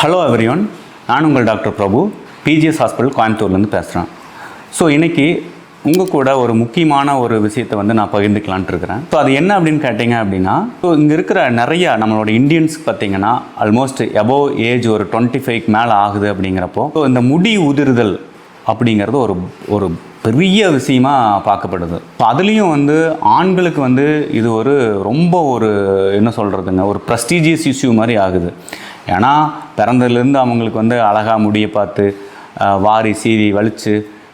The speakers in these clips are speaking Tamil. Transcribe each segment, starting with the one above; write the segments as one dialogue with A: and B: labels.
A: ஹலோ எவ்ரிஒன், நான் உங்கள் டாக்டர் பிரபு, பிஜிஎஸ் ஹாஸ்பிட்டல் கோயம்புத்தூர்லேருந்து பேசுகிறேன். ஸோ இன்றைக்கி உங்கள் கூட ஒரு முக்கியமான ஒரு விஷயத்தை நான் பகிர்ந்துக்கலான்ட்டு இருக்கிறேன். ஸோ அது என்ன அப்படின்னு கேட்டிங்க அப்படின்னா, ஸோ இங்கே இருக்கிற நிறையா நம்மளோட இந்தியன்ஸ்க்கு பார்த்திங்கன்னா ஆல்மோஸ்ட் எபோவ் ஏஜ் ஒரு 25க்கு மேலே ஆகுது. அப்படிங்கிறப்போ ஸோ இந்த முடி உதிர்தல் அப்படிங்கிறது ஒரு பெரிய விஷயமாக பார்க்கப்படுது. ஸோ அதுலேயும் ஆண்களுக்கு இது ரொம்ப என்ன சொல்கிறதுங்க, ஒரு ப்ரெஸ்டீஜியஸ் இஷ்யூ மாதிரி ஆகுது. ஏன்னா பிறந்ததுலேருந்து அவங்களுக்கு அழகாக முடியை பார்த்து வாரி சீவி வலித்து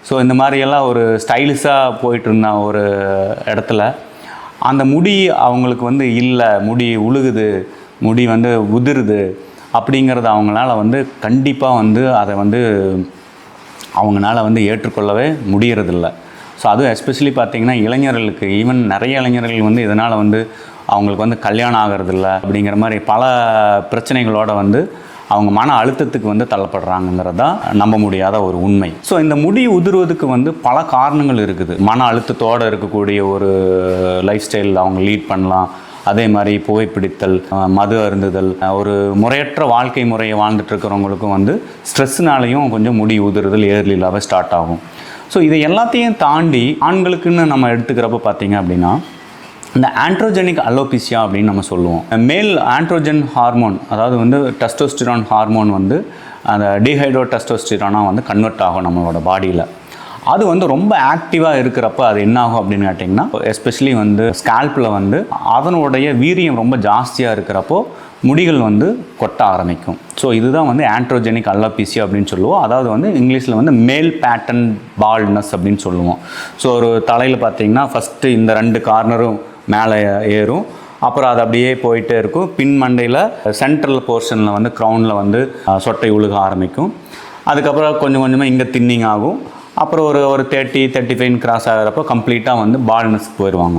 A: ஸோ இந்த மாதிரியெல்லாம் ஒரு ஸ்டைலிஷாக போயிட்டு இருந்த ஒரு இடத்துல அந்த முடி அவங்களுக்கு இல்லை, முடி உழுகுது, முடி உதிருது அப்படிங்கிறத அவங்களால கண்டிப்பாக அதை அவங்களால ஏற்றுக்கொள்ளவே முடியறதில்ல. ஸோ அதுவும் எஸ்பெஷலி பார்த்திங்கன்னா இளைஞர்களுக்கு, ஈவன் நிறைய இளைஞர்கள் இதனால் அவங்களுக்கு கல்யாணம் ஆகிறதில்ல அப்படிங்கிற மாதிரி பல பிரச்சனைகளோடு அவங்க மன அழுத்தத்துக்கு தள்ளப்படுறாங்கிறது தான் நம்ப முடியாத ஒரு உண்மை. ஸோ இந்த முடி உதிர்வதுக்கு பல காரணங்கள் இருக்குது. மன அழுத்தத்தோடு இருக்கக்கூடிய ஒரு லைஃப் ஸ்டைல் அவங்க லீட் பண்ணலாம். அதே மாதிரி புகைப்பிடித்தல், மது அருந்துதல், ஒரு முறையற்ற வாழ்க்கை முறையை வாழ்ந்துட்டு இருக்கிறவங்களுக்கும் ஸ்ட்ரெஸ்னாலையும் கொஞ்சம் முடி உதிர்தல் ஏர்லியிலாகவே ஸ்டார்ட் ஆகும். ஸோ இதை எல்லாத்தையும் தாண்டி ஆண்களுக்குன்னு நம்ம எடுத்துக்கிறப்ப பார்த்திங்க அப்படின்னா இந்த ஆண்ட்ரோஜெனிக் அலோபீசியா அப்படின்னு நம்ம சொல்லுவோம். மேல் ஆண்ட்ரோஜன் ஹார்மோன், அதாவது டெஸ்டோஸ்டிரான் ஹார்மோன் அந்த டீஹைட்ரோ டெஸ்டோஸ்டிரானாக கன்வெர்ட் ஆகும் நம்மளோட பாடியில். அது ரொம்ப ஆக்டிவாக இருக்கிறப்ப அது என்ன ஆகும் அப்படின்னு கேட்டிங்கன்னா, எஸ்பெஷலி ஸ்கேல்பில் அதனுடைய வீரியம் ரொம்ப ஜாஸ்தியாக இருக்கிறப்போ முடிகள் கொட்ட ஆரம்பிக்கும். ஸோ இதுதான் ஆண்ட்ரோஜெனிக் அலோபீசியா அப்படின்னு சொல்லுவோம். அதாவது இங்கிலீஷில் மேல் பேட்டர்ன் பால்ட்னஸ் அப்படின்னு சொல்லுவோம். ஸோ ஒரு தலையில் பார்த்திங்கன்னா ஃபஸ்ட்டு இந்த 2 கார்னரும் மேலே ஏறும், அப்புறம் அது அப்படியே போயிட்டே இருக்கும். பின் மண்டையில் சென்ட்ரல் போர்ஷனில் க்ரௌனில் சொட்டை உழுக ஆரம்பிக்கும். அதுக்கப்புறம் கொஞ்சம் கொஞ்சமாக இங்கே தின்னிங் ஆகும். அப்புறம் ஒரு 30-35 கிராஸ் ஆகிறப்போ கம்ப்ளீட்டாக பால்னஸ்க்கு போயிடுவாங்க.